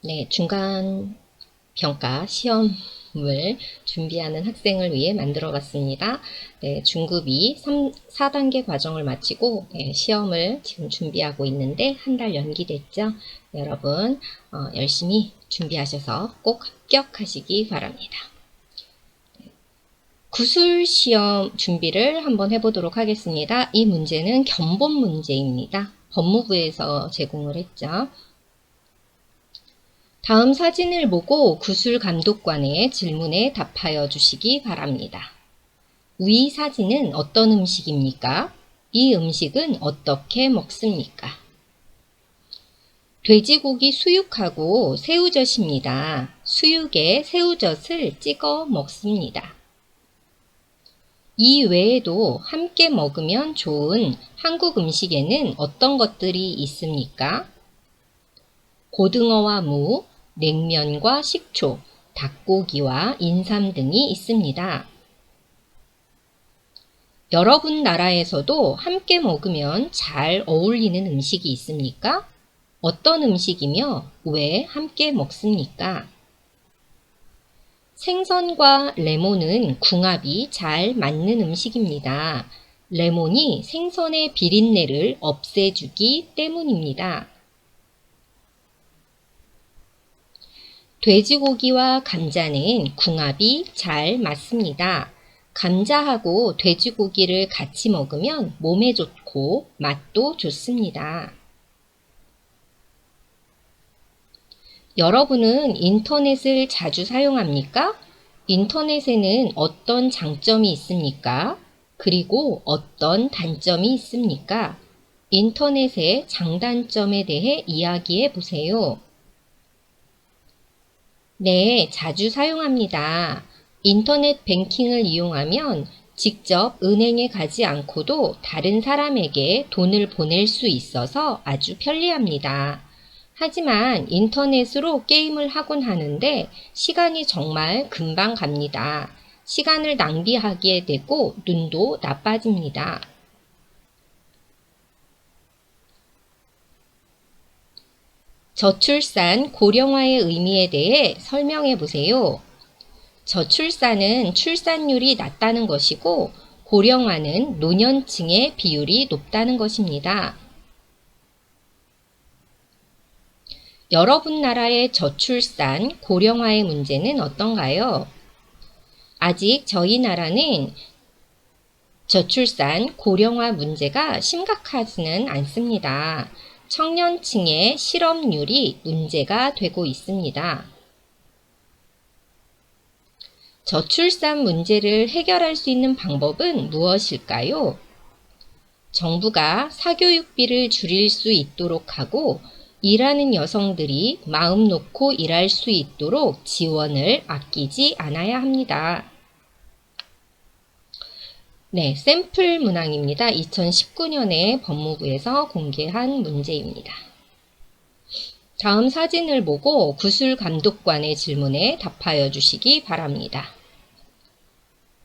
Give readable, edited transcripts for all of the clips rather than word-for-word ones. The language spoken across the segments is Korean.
네, 중간 평가 시험을 준비하는 학생을 위해 만들어 봤습니다. 네, 중급이 4단계 과정을 마치고 시험을 지금 준비하고 있는데 한 달 연기됐죠. 여러분 열심히 준비하셔서 꼭 합격하시기 바랍니다. 구술 시험 준비를 한번 해보도록 하겠습니다. 이 문제는 견본 문제입니다. 법무부에서 제공을 했죠. 다음 사진을 보고 구술감독관의 질문에 답하여 주시기 바랍니다. 위 사진은 어떤 음식입니까? 이 음식은 어떻게 먹습니까? 돼지고기 수육하고 새우젓입니다. 수육에 새우젓을 찍어 먹습니다. 이 외에도 함께 먹으면 좋은 한국 음식에는 어떤 것들이 있습니까? 고등어와 무, 냉면과 식초, 닭고기와 인삼 등이 있습니다. 여러분 나라에서도 함께 먹으면 잘 어울리는 음식이 있습니까? 어떤 음식이며 왜 함께 먹습니까? 생선과 레몬은 궁합이 잘 맞는 음식입니다. 레몬이 생선의 비린내를 없애주기 때문입니다. 돼지고기와 감자는 궁합이 잘 맞습니다. 감자하고 돼지고기를 같이 먹으면 몸에 좋고 맛도 좋습니다. 여러분은 인터넷을 자주 사용합니까? 인터넷에는 어떤 장점이 있습니까? 그리고 어떤 단점이 있습니까? 인터넷의 장단점에 대해 이야기해 보세요. 네, 자주 사용합니다. 인터넷 뱅킹을 이용하면 직접 은행에 가지 않고도 다른 사람에게 돈을 보낼 수 있어서 아주 편리합니다. 하지만 인터넷으로 게임을 하곤 하는데 시간이 정말 금방 갑니다. 시간을 낭비하게 되고 눈도 나빠집니다. 저출산 고령화의 의미에 대해 설명해 보세요. 저출산은 출산율이 낮다는 것이고 고령화는 노년층의 비율이 높다는 것입니다. 여러분 나라의 저출산 고령화의 문제는 어떤가요? 아직 저희 나라는 저출산 고령화 문제가 심각하지는 않습니다. 청년층의 실업률이 문제가 되고 있습니다. 저출산 문제를 해결할 수 있는 방법은 무엇일까요? 정부가 사교육비를 줄일 수 있도록 하고 일하는 여성들이 마음 놓고 일할 수 있도록 지원을 아끼지 않아야 합니다. 네, 샘플 문항입니다. 2019년에 법무부에서 공개한 문제입니다. 다음 사진을 보고 구술감독관의 질문에 답하여 주시기 바랍니다.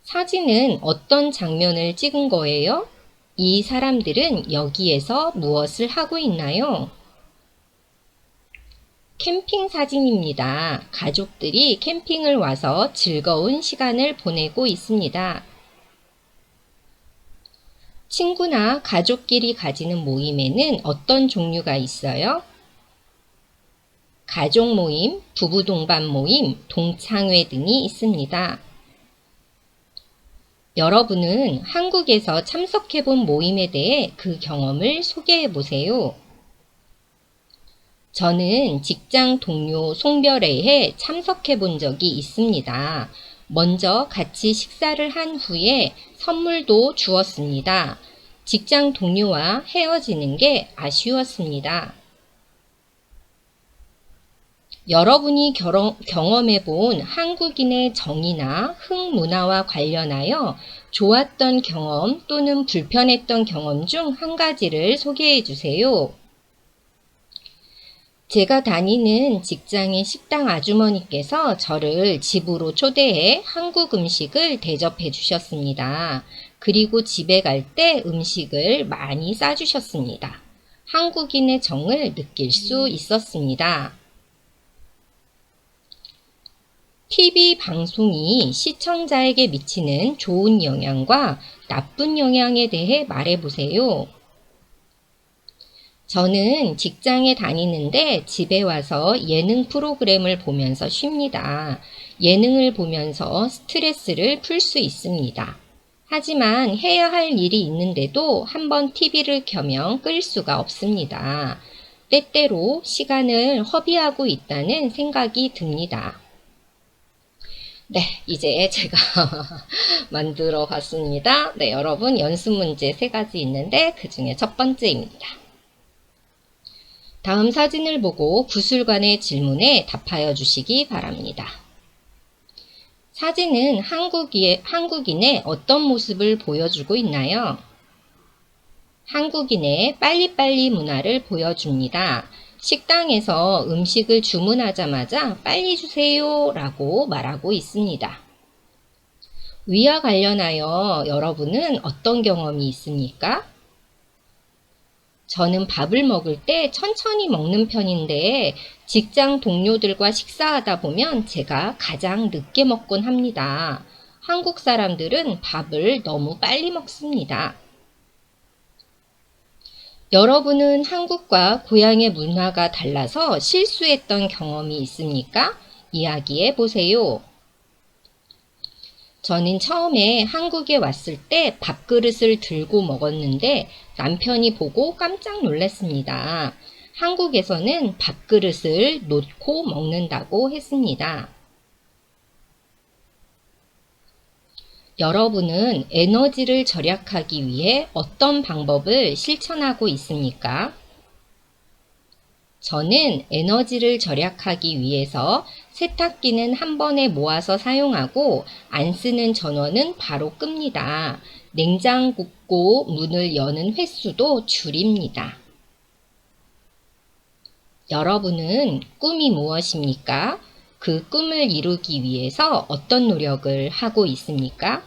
사진은 어떤 장면을 찍은 거예요? 이 사람들은 여기에서 무엇을 하고 있나요? 캠핑 사진입니다. 가족들이 캠핑을 와서 즐거운 시간을 보내고 있습니다. 친구나 가족끼리 가지는 모임에는 어떤 종류가 있어요? 가족 모임, 부부 동반 모임, 동창회 등이 있습니다. 여러분은 한국에서 참석해본 모임에 대해 그 경험을 소개해 보세요. 저는 직장 동료 송별회에 참석해 본 적이 있습니다. 먼저 같이 식사를 한 후에 선물도 주었습니다. 직장 동료와 헤어지는 게 아쉬웠습니다. 여러분이 경험해 본 한국인의 정이나 흥문화와 관련하여 좋았던 경험 또는 불편했던 경험 중 한 가지를 소개해 주세요. 제가 다니는 직장의 식당 아주머니께서 저를 집으로 초대해 한국 음식을 대접해 주셨습니다. 그리고 집에 갈 때 음식을 많이 싸주셨습니다. 한국인의 정을 느낄 수 있었습니다. TV 방송이 시청자에게 미치는 좋은 영향과 나쁜 영향에 대해 말해보세요. 저는 직장에 다니는데 집에 와서 예능 프로그램을 보면서 쉽니다. 예능을 보면서 스트레스를 풀 수 있습니다. 하지만 해야 할 일이 있는데도 한번 TV를 켜면 끌 수가 없습니다. 때때로 시간을 허비하고 있다는 생각이 듭니다. 네, 이제 제가 만들어 봤습니다. 네, 여러분 연습 문제 3가지 있는데 그 중에 첫 번째입니다. 다음 사진을 보고 구술관의 질문에 답하여 주시기 바랍니다. 사진은 한국인의 어떤 모습을 보여주고 있나요? 한국인의 빨리빨리 문화를 보여줍니다. 식당에서 음식을 주문하자마자 빨리 주세요 라고 말하고 있습니다. 위와 관련하여 여러분은 어떤 경험이 있습니까? 저는 밥을 먹을 때 천천히 먹는 편인데 직장 동료들과 식사하다 보면 제가 가장 늦게 먹곤 합니다. 한국 사람들은 밥을 너무 빨리 먹습니다. 여러분은 한국과 고향의 문화가 달라서 실수했던 경험이 있습니까? 이야기해 보세요. 저는 처음에 한국에 왔을 때 밥그릇을 들고 먹었는데 남편이 보고 깜짝 놀랐습니다. 한국에서는 밥그릇을 놓고 먹는다고 했습니다. 여러분은 에너지를 절약하기 위해 어떤 방법을 실천하고 있습니까? 저는 에너지를 절약하기 위해서 세탁기는 한 번에 모아서 사용하고 안 쓰는 전원은 바로 끕니다. 냉장고 문을 여는 횟수도 줄입니다. 여러분은 꿈이 무엇입니까? 그 꿈을 이루기 위해서 어떤 노력을 하고 있습니까?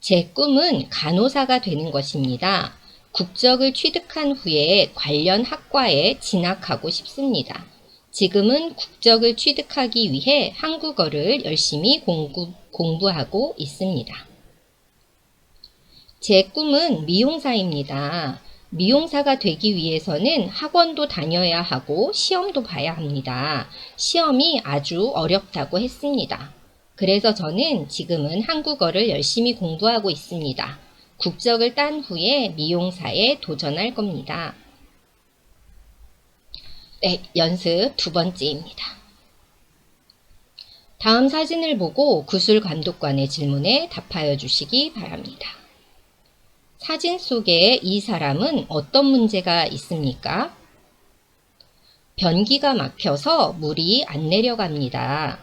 제 꿈은 간호사가 되는 것입니다. 국적을 취득한 후에 관련 학과에 진학하고 싶습니다. 지금은 국적을 취득하기 위해 한국어를 열심히 공부하고 있습니다. 제 꿈은 미용사입니다. 미용사가 되기 위해서는 학원도 다녀야 하고 시험도 봐야 합니다. 시험이 아주 어렵다고 했습니다. 그래서 저는 지금은 한국어를 열심히 공부하고 있습니다. 국적을 딴 후에 미용사에 도전할 겁니다. 네, 연습 2번째입니다. 다음 사진을 보고 구술감독관의 질문에 답하여 주시기 바랍니다. 사진 속에 이 사람은 어떤 문제가 있습니까? 변기가 막혀서 물이 안 내려갑니다.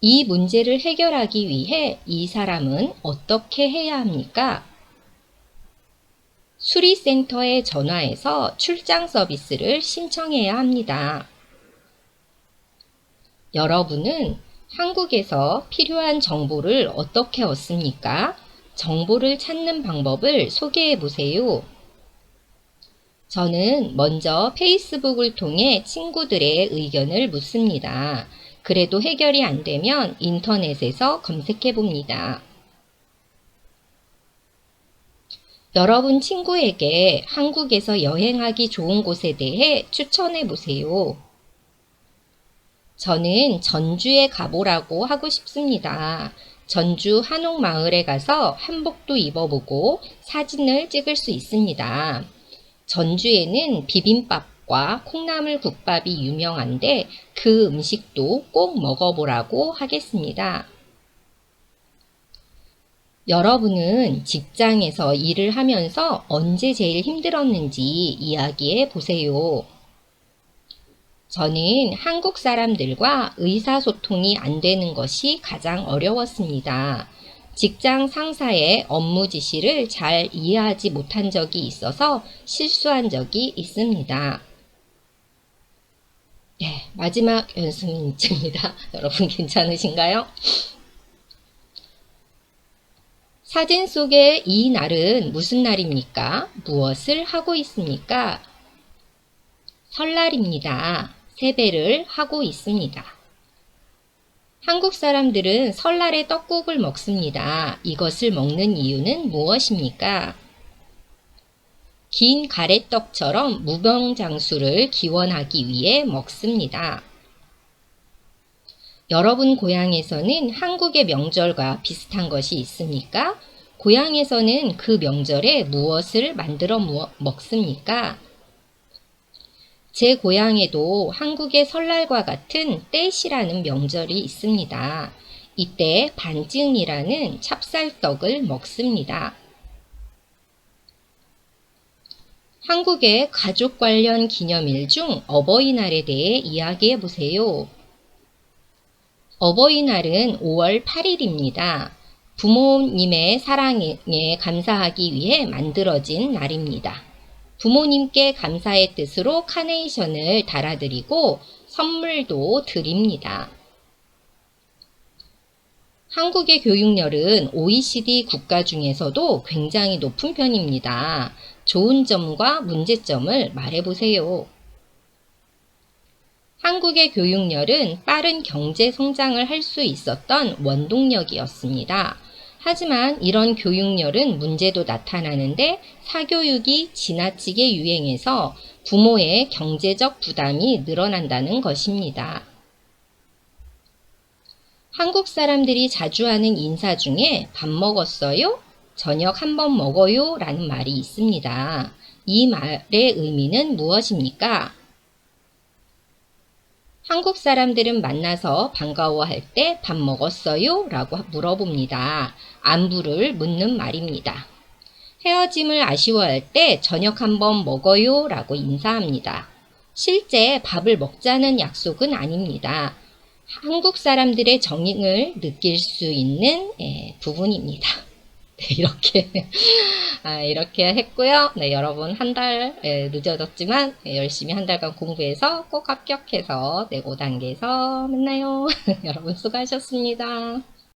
이 문제를 해결하기 위해 이 사람은 어떻게 해야 합니까? 수리센터에 전화해서 출장 서비스를 신청해야 합니다. 여러분은 한국에서 필요한 정보를 어떻게 얻습니까? 정보를 찾는 방법을 소개해 보세요. 저는 먼저 페이스북을 통해 친구들의 의견을 묻습니다. 그래도 해결이 안 되면 인터넷에서 검색해 봅니다. 여러분 친구에게 한국에서 여행하기 좋은 곳에 대해 추천해 보세요. 저는 전주에 가보라고 하고 싶습니다. 전주 한옥마을에 가서 한복도 입어보고 사진을 찍을 수 있습니다. 전주에는 비빔밥과 콩나물 국밥이 유명한데 그 음식도 꼭 먹어보라고 하겠습니다. 여러분은 직장에서 일을 하면서 언제 제일 힘들었는지 이야기해 보세요. 저는 한국 사람들과 의사소통이 안 되는 것이 가장 어려웠습니다. 직장 상사의 업무 지시를 잘 이해하지 못한 적이 있어서 실수한 적이 있습니다. 네, 마지막 연습 문제입니다. 여러분 괜찮으신가요? 사진 속의 이 날은 무슨 날입니까? 무엇을 하고 있습니까? 설날입니다. 세배를 하고 있습니다. 한국 사람들은 설날에 떡국을 먹습니다. 이것을 먹는 이유는 무엇입니까? 긴 가래떡처럼 무병장수를 기원하기 위해 먹습니다. 여러분 고향에서는 한국의 명절과 비슷한 것이 있습니까? 고향에서는 그 명절에 무엇을 만들어 먹습니까? 제 고향에도 한국의 설날과 같은 떼시라는 명절이 있습니다. 이때 반증이라는 찹쌀떡을 먹습니다. 한국의 가족 관련 기념일 중 어버이날에 대해 이야기해 보세요. 어버이날은 5월 8일입니다. 부모님의 사랑에 감사하기 위해 만들어진 날입니다. 부모님께 감사의 뜻으로 카네이션을 달아드리고 선물도 드립니다. 한국의 교육열은 OECD 국가 중에서도 굉장히 높은 편입니다. 좋은 점과 문제점을 말해보세요. 한국의 교육열은 빠른 경제 성장을 할 수 있었던 원동력이었습니다. 하지만 이런 교육열은 문제도 나타나는데 사교육이 지나치게 유행해서 부모의 경제적 부담이 늘어난다는 것입니다. 한국 사람들이 자주 하는 인사 중에 밥 먹었어요? 저녁 한번 먹어요? 라는 말이 있습니다. 이 말의 의미는 무엇입니까? 한국 사람들은 만나서 반가워할 때 밥 먹었어요? 라고 물어봅니다. 안부를 묻는 말입니다. 헤어짐을 아쉬워할 때 저녁 한번 먹어요? 라고 인사합니다. 실제 밥을 먹자는 약속은 아닙니다. 한국 사람들의 정을 느낄 수 있는 부분입니다. 네, 이렇게 했고요. 네, 여러분 한 달 늦어졌지만 열심히 한 달간 공부해서 꼭 합격해서 네, 5단계에서 만나요. 여러분 수고하셨습니다.